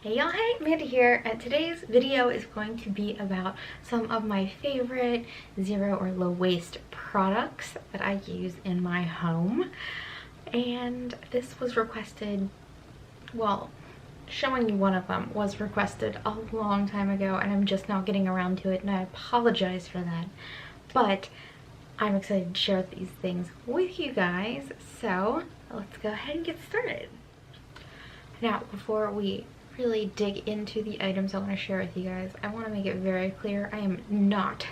Hey y'all, hey, Amanda here, and today's video is going to be about some of my favorite zero or low waste products that I use in my home. And this was requested, well, showing you one of them was requested a long time ago, and I'm just now getting around to it, and I apologize for that. But I'm excited to share these things with you guys, so let's go ahead and get started. Now, before we really dig into the items I want to share with you guys, I want to make it very clear I am not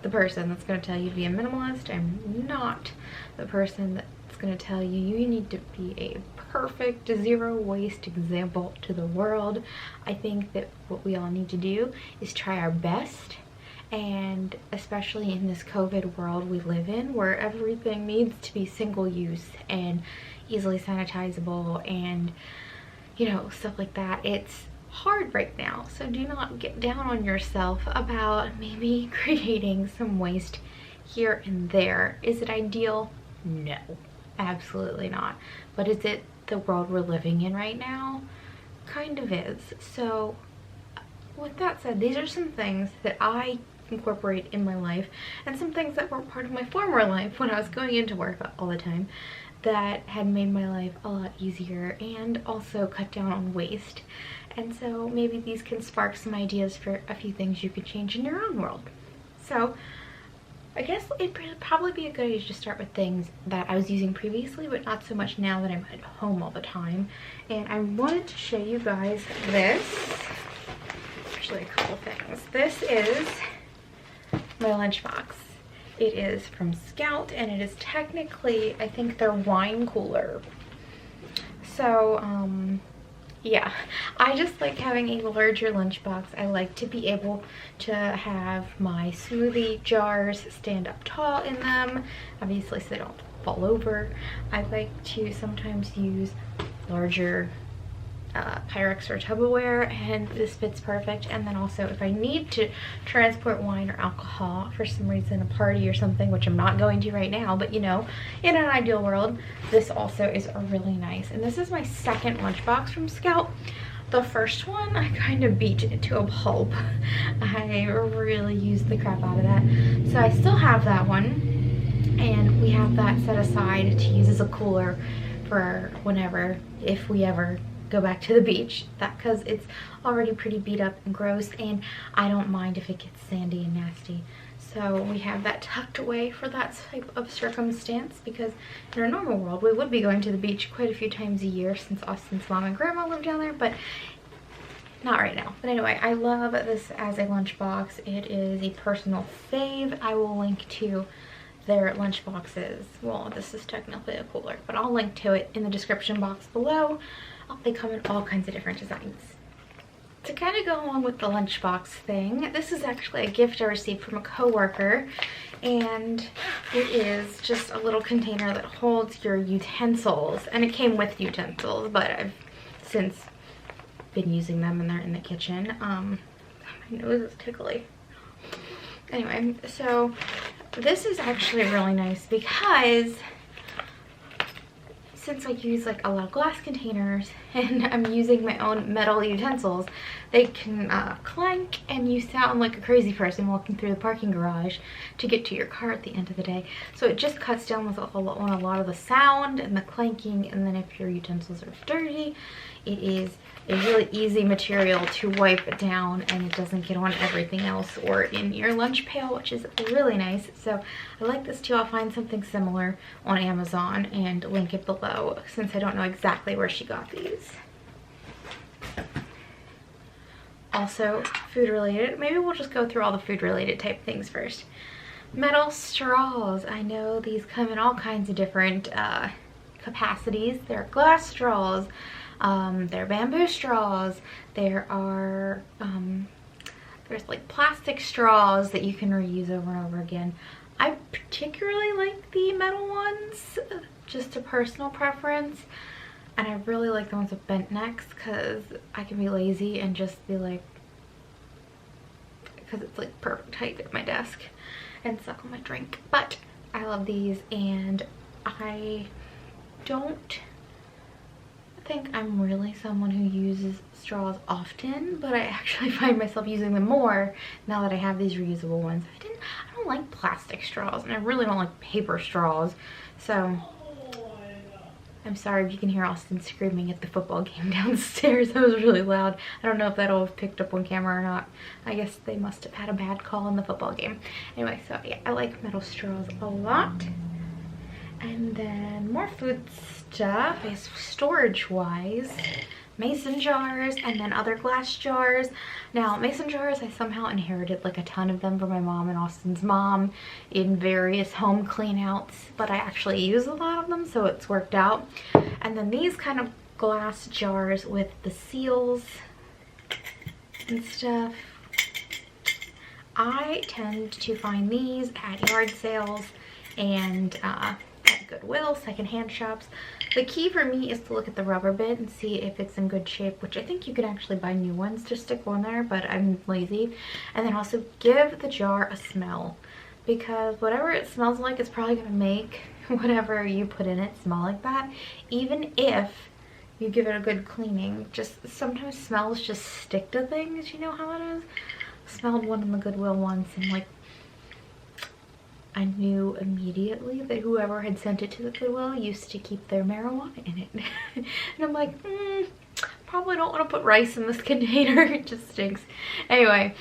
the person that's going to tell you to be a minimalist. I'm not the person that's going to tell you you need to be a perfect zero waste example to the world. I think that what we all need to do is try our best, and especially in this COVID world we live in where everything needs to be single use and easily sanitizable and you know, stuff like that. It's hard right now, so do not get down on yourself about maybe creating some waste here and there. Is it ideal? No, absolutely not. But is it the world we're living in right now? Kind of is. So with that said, these are some things that I incorporate in my life, and some things that were part of my former life when I was going into work all the time, that had made my life a lot easier and also cut down on waste. And so maybe these can spark some ideas for a few things you could change in your own world. So I guess it'd probably be a good idea to start with things that I was using previously, but not so much now that I'm at home all the time. And I wanted to show you guys this. Actually, a couple things. This is my lunchbox. It is from Scout, and it is technically, I think, their wine cooler. So, yeah, I just like having a larger lunchbox. I like to be able to have my smoothie jars stand up tall in them, obviously so they don't fall over. I like to sometimes use larger Pyrex or Tupperware, and this fits perfect. And then also, if I need to transport wine or alcohol for some reason, a party or something, which I'm not going to right now, but you know, in an ideal world, this also is really nice. And this is my second lunchbox from Scout. The first one, I kind of beat it to a pulp. I really used the crap out of that. So I still have that one, and we have that set aside to use as a cooler for whenever, if we ever go back to the beach, that because it's already pretty beat up and gross, and I don't mind if it gets sandy and nasty. So we have that tucked away for that type of circumstance, because in our normal world we would be going to the beach quite a few times a year since Austin's mom and grandma live down there, but not right now. But anyway, I love this as a lunchbox. It is a personal fave. I will link to their lunch boxes. Well, this is technically a cooler, but I'll link to it in the description box below. They come in all kinds of different designs. To kind of go along with the lunchbox thing, this is actually a gift I received from a coworker, and it is just a little container that holds your utensils, and it came with utensils, but I've since been using them and they're in the kitchen. My nose is tickly. Anyway, so this is actually really nice because since I use like a lot of glass containers and I'm using my own metal utensils, they can clank and you sound like a crazy person walking through the parking garage to get to your car at the end of the day. So it just cuts down on a lot of the sound and the clanking, and then if your utensils are dirty, it is a really easy material to wipe down, and it doesn't get on everything else or in your lunch pail, which is really nice. So I like this too. I'll find something similar on Amazon and link it below, since I don't know exactly where she got these. Also food related, maybe we'll just go through all the food related type things first. Metal straws. I know these come in all kinds of different capacities. There are glass straws, there are bamboo straws, there are there's like plastic straws that you can reuse over and over again. I particularly like the metal ones, just a personal preference, and I really like the ones with bent necks because I can be lazy and just be like, because it's like perfect height at my desk, and suck on my drink. But I love these, and I don't think I'm really someone who uses straws often, but I actually find myself using them more now that I have these reusable ones. I don't like plastic straws, and I really don't like paper straws, so I'm sorry if you can hear Austin screaming at the football game downstairs. That was really loud. I don't know if that'll have picked up on camera or not. I guess they must have had a bad call in the football game. Anyway, so yeah, I like metal straws a lot. And then more food stuff is storage-wise. Mason jars and then other glass jars. Now, mason jars, I somehow inherited like a ton of them from my mom and Austin's mom in various home clean outs, but I actually use a lot of them, so it's worked out. And then these kind of glass jars with the seals and stuff. I tend to find these at yard sales and at Goodwill, secondhand shops. The key for me is to look at the rubber bit and see if it's in good shape, which I think you can actually buy new ones to stick on there, but I'm lazy. And then also give the jar a smell, because whatever it smells like is probably going to make whatever you put in it smell like that, even if you give it a good cleaning. Just sometimes smells just stick to things, you know how it is. Smelled one in the Goodwill once, and like I knew immediately that whoever had sent it to the Goodwill used to keep their marijuana in it. And I'm like, probably don't want to put rice in this container. It just stinks. Anyway,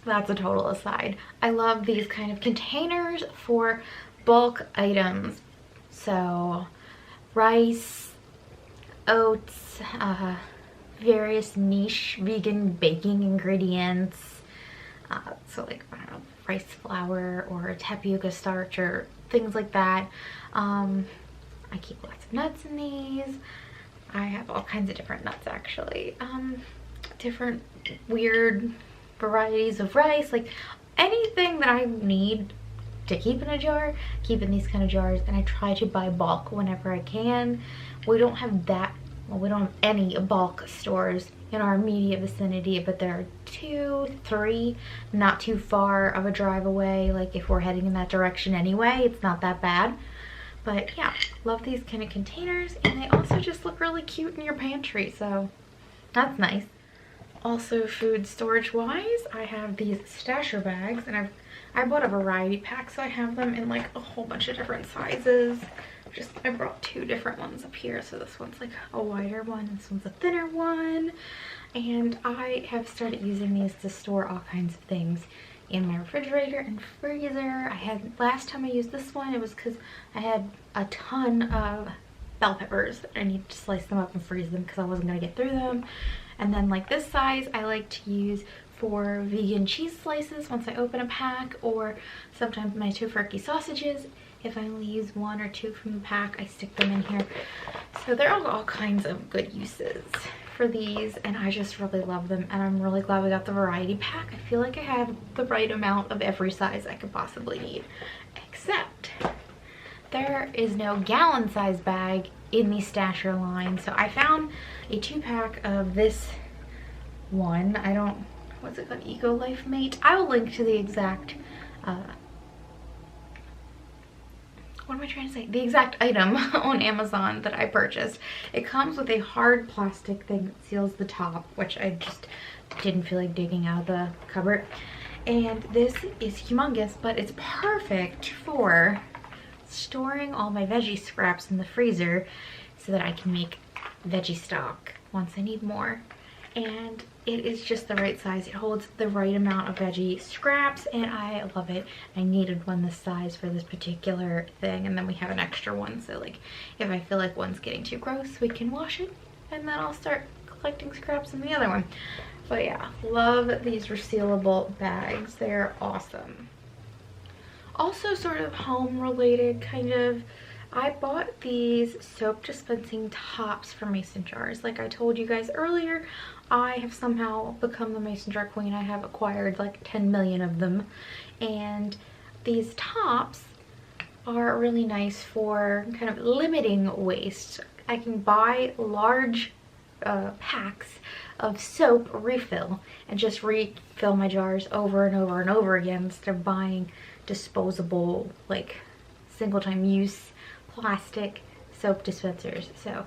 that's a total aside. I love these kind of containers for bulk items. So rice, oats, various niche vegan baking ingredients. So like, I don't know, rice flour or tapioca starch or things like that. I keep lots of nuts in these. I have all kinds of different nuts actually. Different weird varieties of rice, like anything that I need to keep in a jar, keep in these kind of jars, and I try to buy bulk whenever I can. We don't have that, well, we don't have any bulk stores in our immediate vicinity, but there are 2, 3 not too far of a drive away. Like if we're heading in that direction anyway, it's not that bad. But yeah, love these kind of containers, and they also just look really cute in your pantry, so that's nice. Also food storage wise, I have these stasher bags, and I bought a variety pack, so I have them in like a whole bunch of different sizes. I brought 2 different ones up here, so this one's like a wider one, this one's a thinner one, and I have started using these to store all kinds of things in my refrigerator and freezer. Last time I used this one, it was because I had a ton of bell peppers. I needed to slice them up and freeze them because I wasn't going to get through them. And then like this size I like to use for vegan cheese slices once I open a pack, or sometimes my tofurkey sausages. If I only use 1 or 2 from the pack, I stick them in here. So there are all kinds of good uses for these, and I just really love them, and I'm really glad we got the variety pack. I feel like I have the right amount of every size I could possibly need, except there is no gallon size bag in the stasher line. So I found a 2-pack of this one. What's it called? Eco Life Mate. I will link to the exact what am I trying to say? The exact item on Amazon that I purchased. It comes with a hard plastic thing that seals the top, which I just didn't feel like digging out of the cupboard. And this is humongous, but it's perfect for storing all my veggie scraps in the freezer so that I can make veggie stock once I need more. And it is just the right size. It holds the right amount of veggie scraps, and I love it. I needed one this size for this particular thing, and then we have an extra one, so like if I feel like one's getting too gross, we can wash it, and then I'll start collecting scraps in the other one. But yeah, love these resealable bags. They're awesome. Also sort of home related, kind of, I bought these soap dispensing tops for mason jars. Like I told you guys earlier, I have somehow become the mason jar queen. I have acquired like 10 million of them, and these tops are really nice for kind of limiting waste. I can buy large packs of soap refill and just refill my jars over and over and over again instead of buying disposable, like single time use plastic soap dispensers. So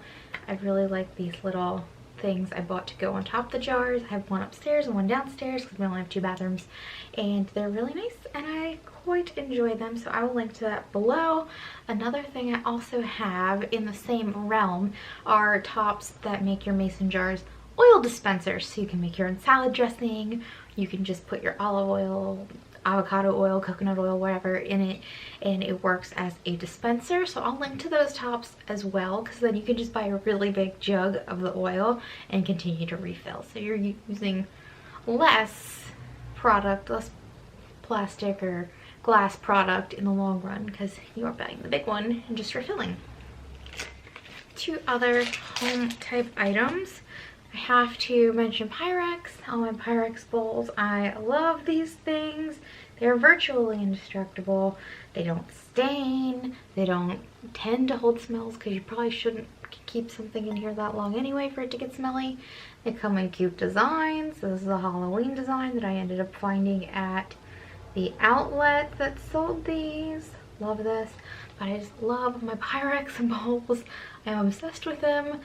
I really like these little things I bought to go on top of the jars. I have one upstairs and one downstairs because we only have 2 bathrooms, and they're really nice and I quite enjoy them, so I will link to that below. Another thing I also have in the same realm are tops that make your mason jars oil dispensers, so you can make your own salad dressing. You can just put your olive oil, avocado oil, coconut oil, whatever in it, and it works as a dispenser. So I'll link to those tops as well, because then you can just buy a really big jug of the oil and continue to refill. So you're using less product, less plastic or glass product in the long run, because you are buying the big one and just refilling. 2 other home type items. I have to mention Pyrex. All my Pyrex bowls. I love these things. They're virtually indestructible. They don't stain. They don't tend to hold smells, because you probably shouldn't keep something in here that long anyway for it to get smelly. They come in cute designs. This is a Halloween design that I ended up finding at the outlet that sold these. Love this. But I just love my Pyrex bowls. I'm obsessed with them.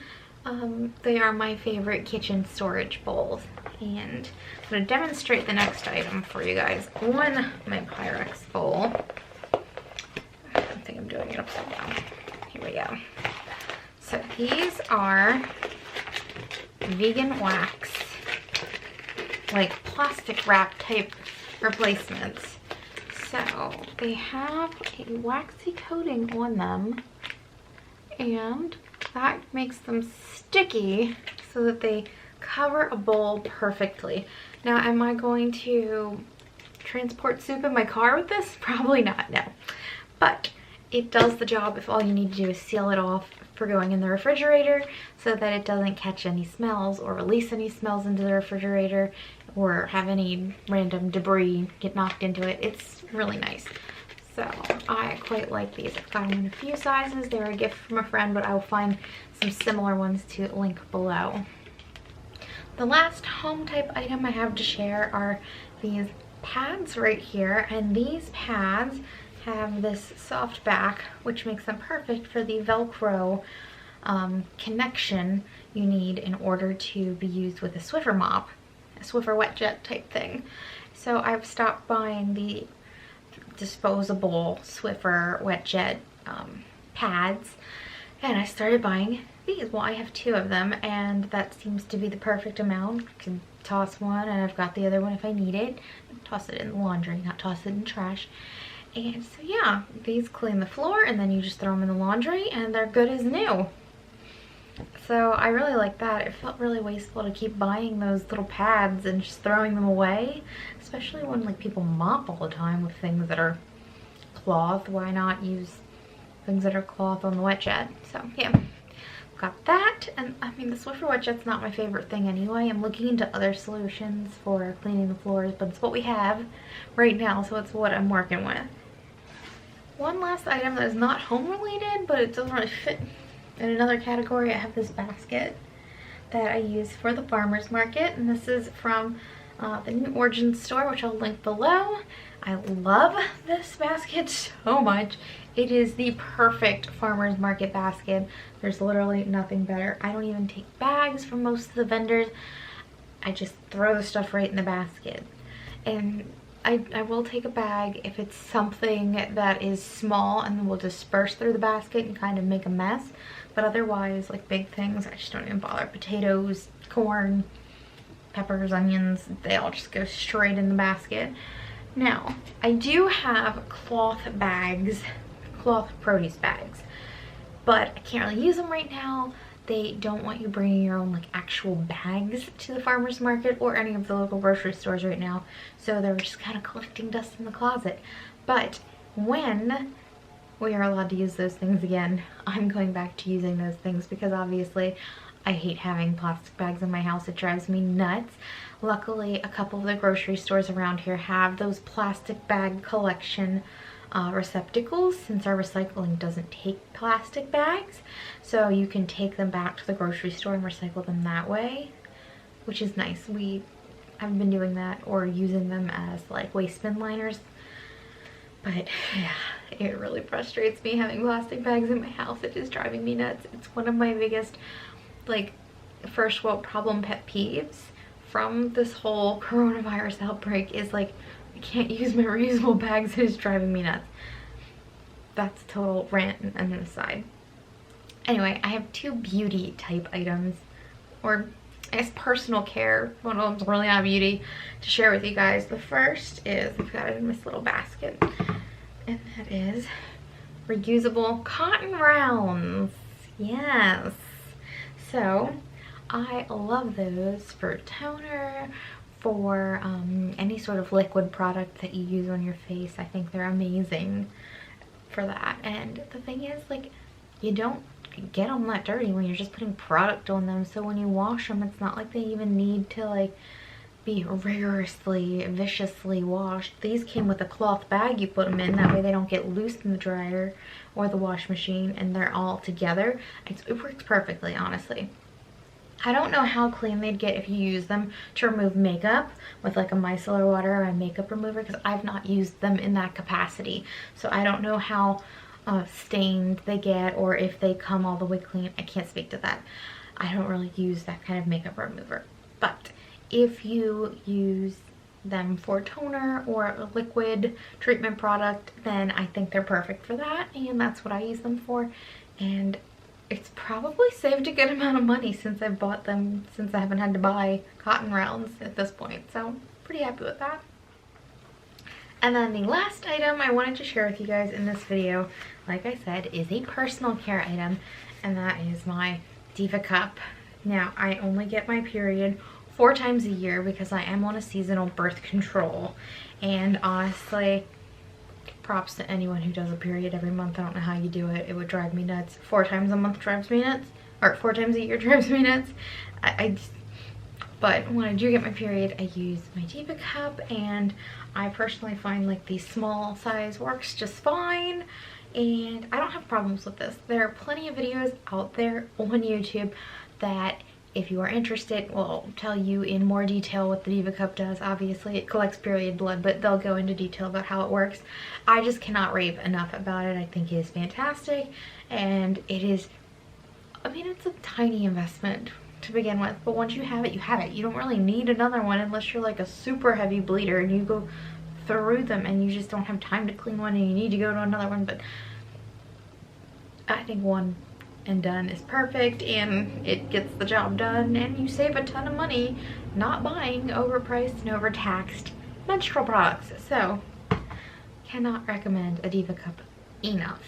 They are my favorite kitchen storage bowls, and I'm going to demonstrate the next item for you guys on my Pyrex bowl. I think I'm doing it upside down. Here we go. So these are vegan wax, like plastic wrap type replacements. So they have a waxy coating on them, and that makes them sticky so that they cover a bowl perfectly. Now, am I going to transport soup in my car with this? Probably not, no. But it does the job if all you need to do is seal it off for going in the refrigerator, so that it doesn't catch any smells or release any smells into the refrigerator or have any random debris get knocked into it. It's really nice. So I quite like these. I've got them in a few sizes. They were a gift from a friend, but I will find some similar ones to link below. The last home type item I have to share are these pads right here, and these pads have this soft back, which makes them perfect for the Velcro connection you need in order to be used with a Swiffer mop, a Swiffer wet jet type thing. So I've stopped buying the disposable Swiffer wet jet pads, and I started buying these. Well, I have 2 of them, and that seems to be the perfect amount. I can toss one, and I've got the other one if I need it. Toss it in the laundry, not toss it in trash. And so yeah, these clean the floor, and then you just throw them in the laundry and they're good as new. So I really like that. It felt really wasteful to keep buying those little pads and just throwing them away, especially when like people mop all the time with things that are cloth. Why not use things that are cloth on the wet jet? So yeah, got that. And I mean, the Swiffer wet jet's not my favorite thing anyway. I'm looking into other solutions for cleaning the floors, but it's what we have right now, so it's what I'm working with. One last item that is not home related, but it doesn't really fit in another category. I have this basket that I use for the farmer's market, and this is from the New Origins store, which I'll link below. I love this basket so much. It is the perfect farmer's market basket. There's literally nothing better. I don't even take bags from most of the vendors. I just throw the stuff right in the basket. And I will take a bag if it's something that is small and will disperse through the basket and kind of make a mess. But otherwise, like big things, I just don't even bother. Potatoes, corn, peppers, onions, they all just go straight in the basket. Now, I do have cloth bags, cloth produce bags, but I can't really use them right now. They don't want you bringing your own like actual bags to the farmer's market or any of the local grocery stores right now, so they're just kind of collecting dust in the closet. But when we are allowed to use those things again, I'm going back to using those things, because obviously I hate having plastic bags in my house. It drives me nuts. Luckily, a couple of the grocery stores around here have those plastic bag collection receptacles, since our recycling doesn't take plastic bags, so you can take them back to the grocery store and recycle them that way, which is nice. We haven't been doing that or using them as like waste bin liners, but yeah, It really frustrates me having plastic bags in my house. It is driving me nuts. It's one of my biggest, like, first world problem pet peeves from this whole coronavirus outbreak is like, I can't use my reusable bags. It is driving me nuts. That's a total rant and an aside. Anyway, I have two beauty type items, or I guess personal care. One of them's really not beauty, to share with you guys. The first is, I've got it in this little basket, and that is reusable cotton rounds. Yes. So I love those for toner, for any sort of liquid product that you use on your face. I think they're amazing for that. And the thing is, like, you don't get them that dirty when you're just putting product on them, so when you wash them, it's not like they even need to like be rigorously, viciously washed. These came with a cloth bag you put them in, that way they don't get loose in the dryer or the wash machine, and they're all together. It works perfectly, honestly. I don't know how clean they'd get if you use them to remove makeup with like a micellar water or a makeup remover, because I've not used them in that capacity, so I don't know how stained they get or if they come all the way clean. I can't speak to that. I don't really use that kind of makeup remover. But if you use them for toner or a liquid treatment product, then I think they're perfect for that, and that's what I use them for. And it's probably saved a good amount of money since I've bought them, since I haven't had to buy cotton rounds at this point, so I'm pretty happy with that. And then the last item I wanted to share with you guys in this video, like I said, is a personal care item, and that is my Diva Cup. Now, I only get my period 4 times a year because I am on a seasonal birth control, and honestly, props to anyone who does a period every month. I don't know how you do it. It would drive me nuts. 4 times a month drives me nuts, or 4 times a year drives me nuts. But when I do get my period, I use my Diva Cup, and I personally find like the small size works just fine, and I don't have problems with this. There are plenty of videos out there on YouTube that, if you are interested, will tell you in more detail what the Diva Cup does. Obviously, it collects period blood, but they'll go into detail about how it works. I just cannot rave enough about it. I think it is fantastic, and it is, I mean, it's a tiny investment to begin with, but once you have it, you have it. You don't really need another one unless you're like a super heavy bleeder and you go through them and you just don't have time to clean one and you need to go to another one. But I think one and done is perfect, and it gets the job done, and you save a ton of money not buying overpriced and overtaxed menstrual products. So cannot recommend a Diva Cup enough.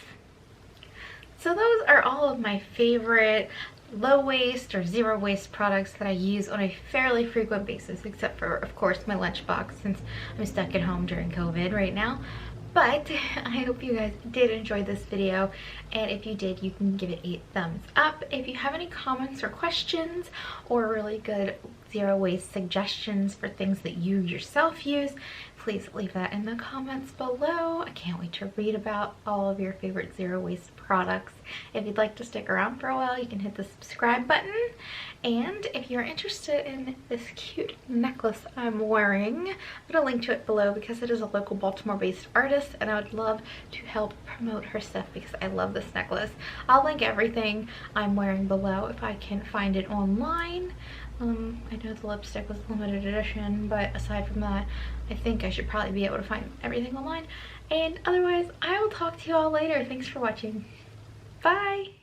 So those are all of my favorite low waste or zero waste products that I use on a fairly frequent basis, except for, of course, my lunchbox, since I'm stuck at home during COVID right now. But I hope you guys did enjoy this video, and if you did, you can give it a thumbs up. If you have any comments or questions or really good zero waste suggestions for things that you yourself use, please leave that in the comments below. I can't wait to read about all of your favorite zero waste products. If you'd like to stick around for a while, you can hit the subscribe button. And if you're interested in this cute necklace I'm wearing, I'm gonna link to it below because it is a local Baltimore-based artist, and I would love to help promote her stuff because I love this necklace. I'll link everything I'm wearing below if I can find it online. I know the lipstick was limited edition, but aside from that, I think I should probably be able to find everything online. And otherwise, I will talk to you all later. Thanks for watching. Bye!